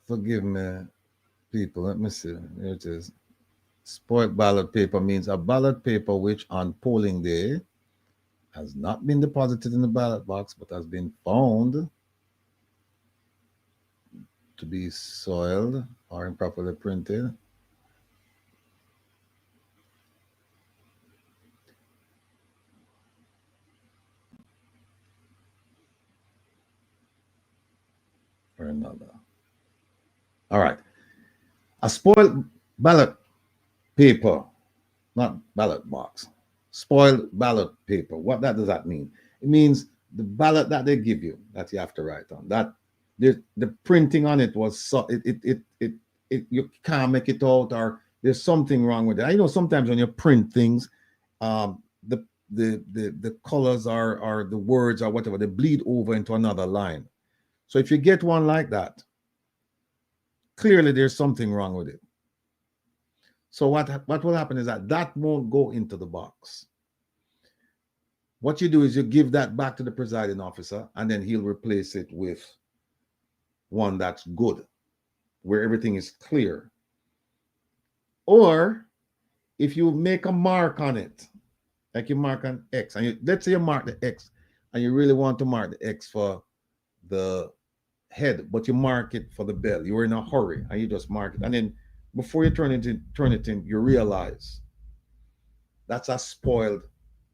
Forgive me, people. Let me see. Here it is. Spoiled ballot paper means a ballot paper which on polling day has not been deposited in the ballot box but has been found to be soiled or improperly printed. Or another. All right. A spoiled ballot paper, not ballot box. Spoiled ballot paper. What does that mean? It means the ballot that they give you that you have to write on. That the printing on it was so you can't make it out, or there's something wrong with it. I know sometimes when you print things, the the colors or the words or whatever, they bleed over into another line. So if you get one like that, clearly there's something wrong with it. So what will happen is that won't go into the box. What you do is you give that back to the presiding officer, and then he'll replace it with one that's good, where everything is clear. Or if you make a mark on it, like you mark an X, and let's say you mark the X, and you really want to mark the X for the head, but you mark it for the bell. You were in a hurry, and you just mark it, and then before you turn it in, you realize that's a spoiled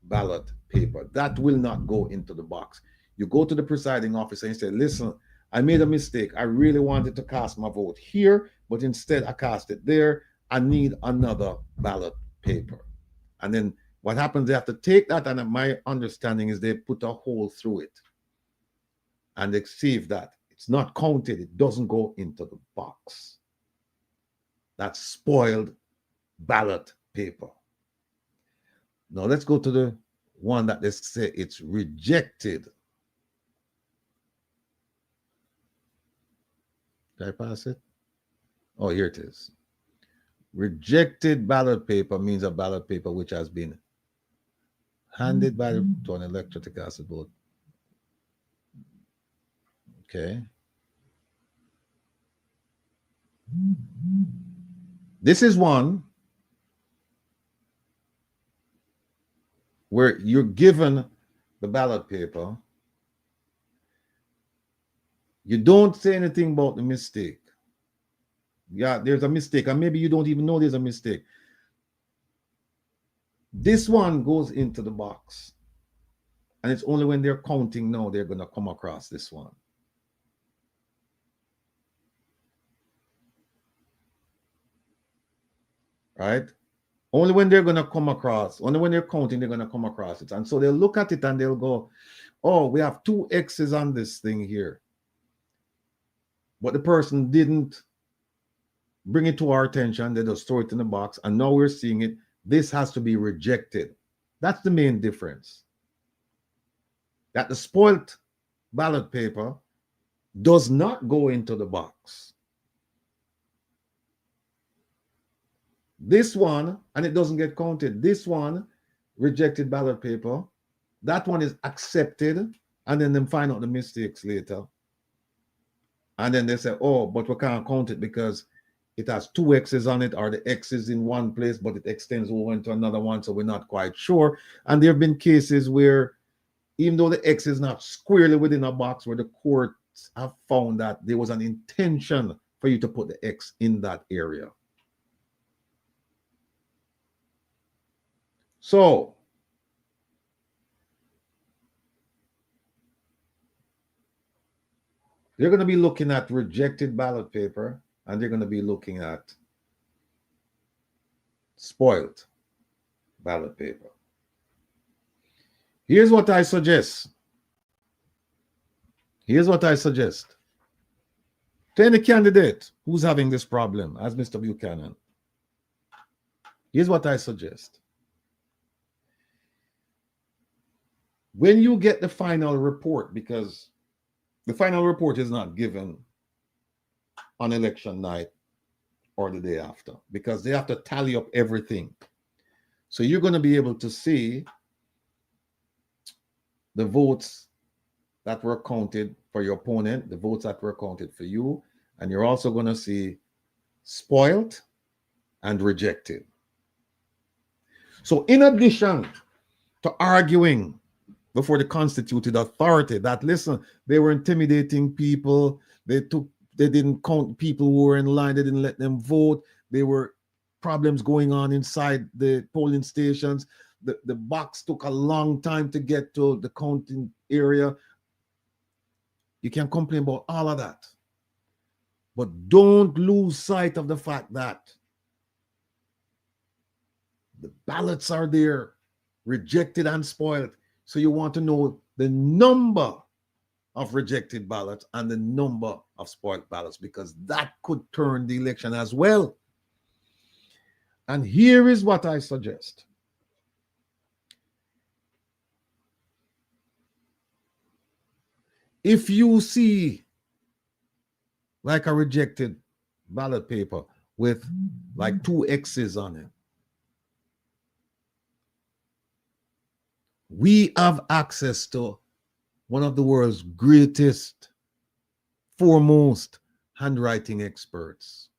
ballot paper. That will not go into the box. You go to the presiding officer and say, listen, I made a mistake. I really wanted to cast my vote here, but instead I cast it there. I need another ballot paper. And then what happens, they have to take that, and my understanding is they put a hole through it, and they see if that it's not counted, it doesn't go into the box. That's spoiled ballot paper. Now let's go to the one that they say it's rejected. Did I pass it? Oh, here it is. Rejected ballot paper means a ballot paper which has been handed by to an elector to cast a vote. Okay. This is one where you're given the ballot paper. You don't say anything about the mistake. Yeah, there's a mistake, and maybe you don't even know there's a mistake. This one goes into the box, and it's only when they're counting now they're going to come across this one. Right? Only when they're going to come across, only when they're counting, they're going to come across it. And so they'll look at it and they'll go, oh, we have 2 X's on this thing here. But the person didn't bring it to our attention. They just throw it in the box, and now we're seeing it. This has to be rejected. That's the main difference. That the spoiled ballot paper does not go into the box. This one, and it doesn't get counted. This one, rejected ballot paper, that one is accepted, and then they find out the mistakes later. And then they say, oh, but we can't count it because it has 2 X's on it, or the X is in one place, but it extends over into another one, so we're not quite sure. And there have been cases where, even though the X is not squarely within a box, where the courts have found that there was an intention for you to put the X in that area. So, they're going to be looking at rejected ballot paper, and they're going to be looking at spoiled ballot paper. Here's what I suggest. Here's what I suggest. To any candidate who's having this problem, as Mr. Buchanan, here's what I suggest. When you get the final report, because the final report is not given on election night or the day after, because they have to tally up everything. So you're going to be able to see the votes that were counted for your opponent, the votes that were counted for you, And you're also going to see spoiled and rejected. So in addition to arguing before the constituted authority that, listen, they were intimidating people, they didn't count people who were in line, they didn't let them vote, there were problems going on inside the polling stations, the box took a long time to get to the counting area. You can complain about all of that, but don't lose sight of the fact that the ballots are there, rejected and spoiled. So you want to know the number of rejected ballots and the number of spoiled ballots, because that could turn the election as well. And here is what I suggest. If you see like a rejected ballot paper with like 2 X's on it, we have access to one of the world's greatest, foremost handwriting experts.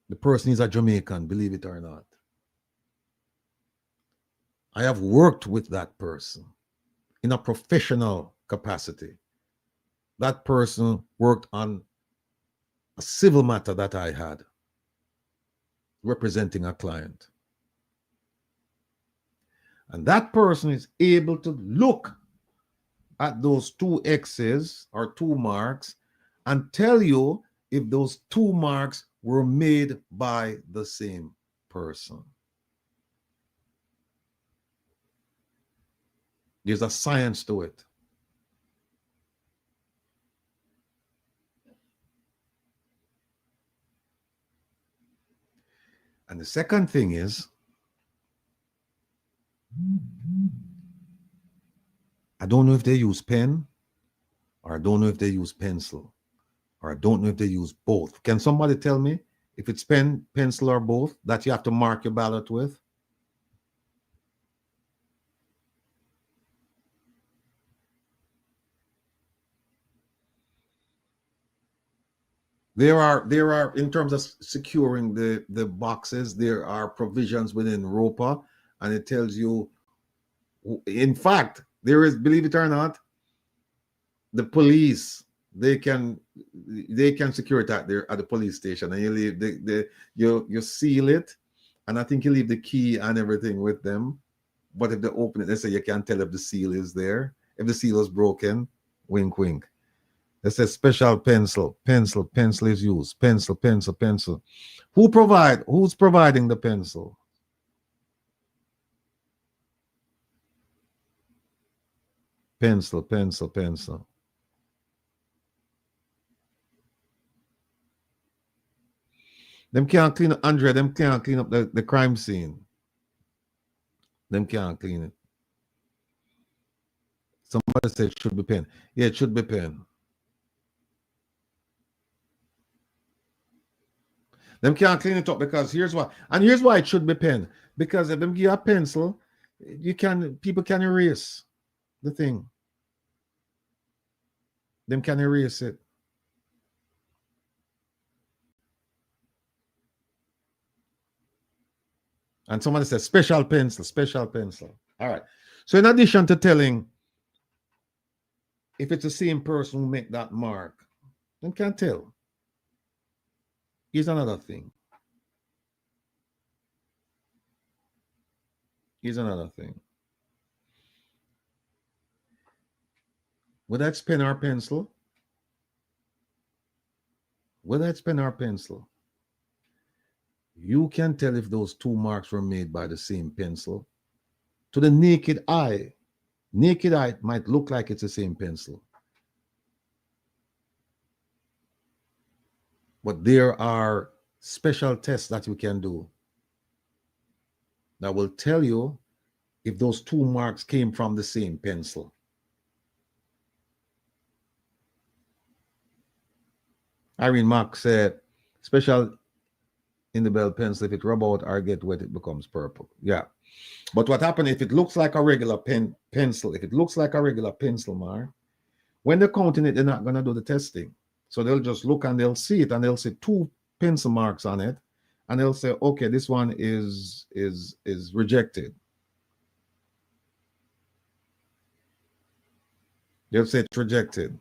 The person is a Jamaican, believe it or not. I have worked with that person in a professional capacity. That person worked on a civil matter that I had, representing a client. And that person is able to look at those 2 X's or 2 marks and tell you if those 2 marks were made by the same person. There's a science to it. And the second thing is, I don't know if they use pen, or I don't know if they use pencil, or I don't know if they use both. Can somebody tell me if it's pen, pencil, or both that you have to mark your ballot with? There are in terms of securing the boxes, there are provisions within ROPA, and it tells you, in fact, there is, believe it or not, the police, they can secure it at the police station, and you leave you seal it, and I think you leave the key and everything with them. But if they open it, they say you can't tell if the seal is there. If the seal is broken, wink wink. It says special pencil is used. Pencil. Who's providing the pencil? Pencil. Them can't clean up, Andrea, them can't clean up the crime scene. Them can't clean it. Somebody said it should be pen. Yeah, it should be pen. Them can't clean it up because here's why. And here's why it should be pen. Because if them give you a pencil, people can erase the thing. Them can erase it. And somebody says special pencil. All right. So in addition to telling if it's the same person who make that mark, them can't tell. Here's another thing. Whether it's pen or pencil, you can tell if those 2 marks were made by the same pencil. To the naked eye, it might look like it's the same pencil. But there are special tests that you can do that will tell you if those 2 marks came from the same pencil. Irene Mark said, special in the bell pencil, if it rub out or get wet, it becomes purple. Yeah. But what happens if it looks like a regular pencil, mark, when they're counting it, they're not going to do the testing. So they'll just look and they'll see it, and they'll see 2 pencil marks on it, and they'll say, okay, this one is rejected. They'll say it's rejected.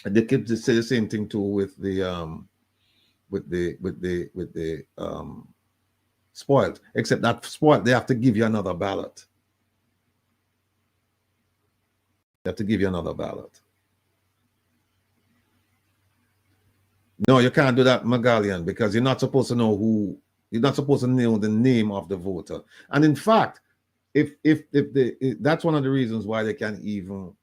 And they keep say the same thing too with the spoiled, except that spoiled, they have to give you another ballot. They have to give you another ballot. No, you can't do that, Magallian, because you're not supposed to know who, you're not supposed to know the name of the voter. And in fact, if that's one of the reasons why they can even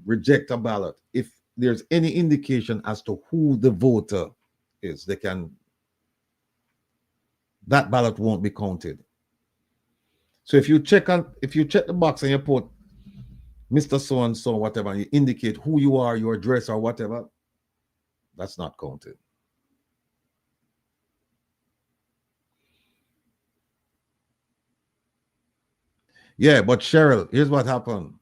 reject a ballot. If there's any indication as to who the voter is, they can, that ballot won't be counted. So if you check the box and you put Mr. So and so, whatever, and you indicate who you are, your address or whatever, that's not counted. Yeah, but Cheryl, here's what happened.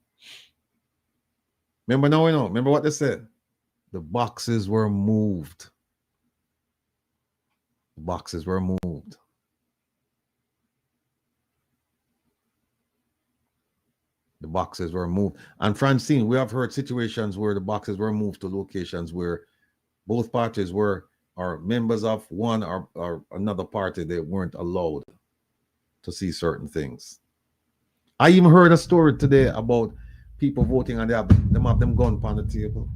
Remember now, remember what they said? The boxes were moved. The boxes were moved. The boxes were moved. And Francine, we have heard situations where the boxes were moved to locations where both parties were, or members of one or another party, they weren't allowed to see certain things. I even heard a story today about people voting and they have them gun on the table.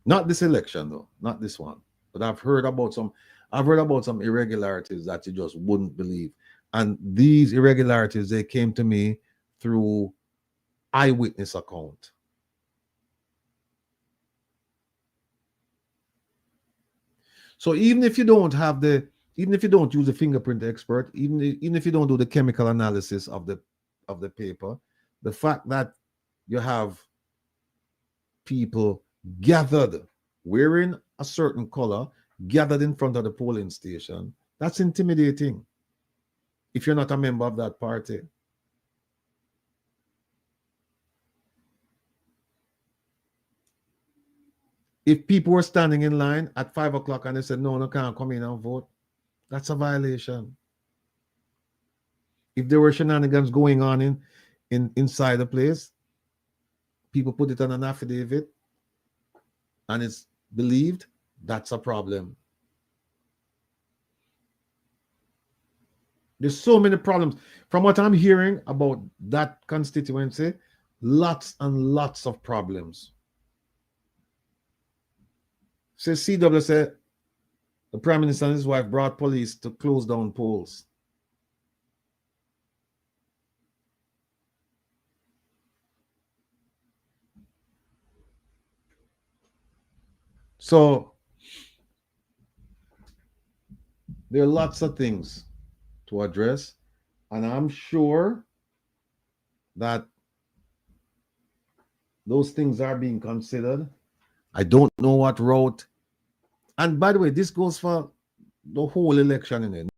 Not this election though, not this one. But I've heard about some irregularities that you just wouldn't believe. And these irregularities, they came to me through eyewitness account. So even if you don't have even if you don't use a fingerprint expert, even if you don't do the chemical analysis of the paper, the fact that you have people gathered wearing a certain color, gathered in front of the polling station, that's intimidating if you're not a member of that party. If people were standing in line at 5 o'clock and they said, no, can't come in and vote, that's a violation. If there were shenanigans going on inside the place, people put it on an affidavit and it's believed, that's a problem. There's so many problems. From what I'm hearing about that constituency, lots and lots of problems. So CW said the Prime Minister and his wife brought police to close down polls. So there are lots of things to address, and I'm sure that those things are being considered. I don't know what route. And by the way, this goes for the whole election in it.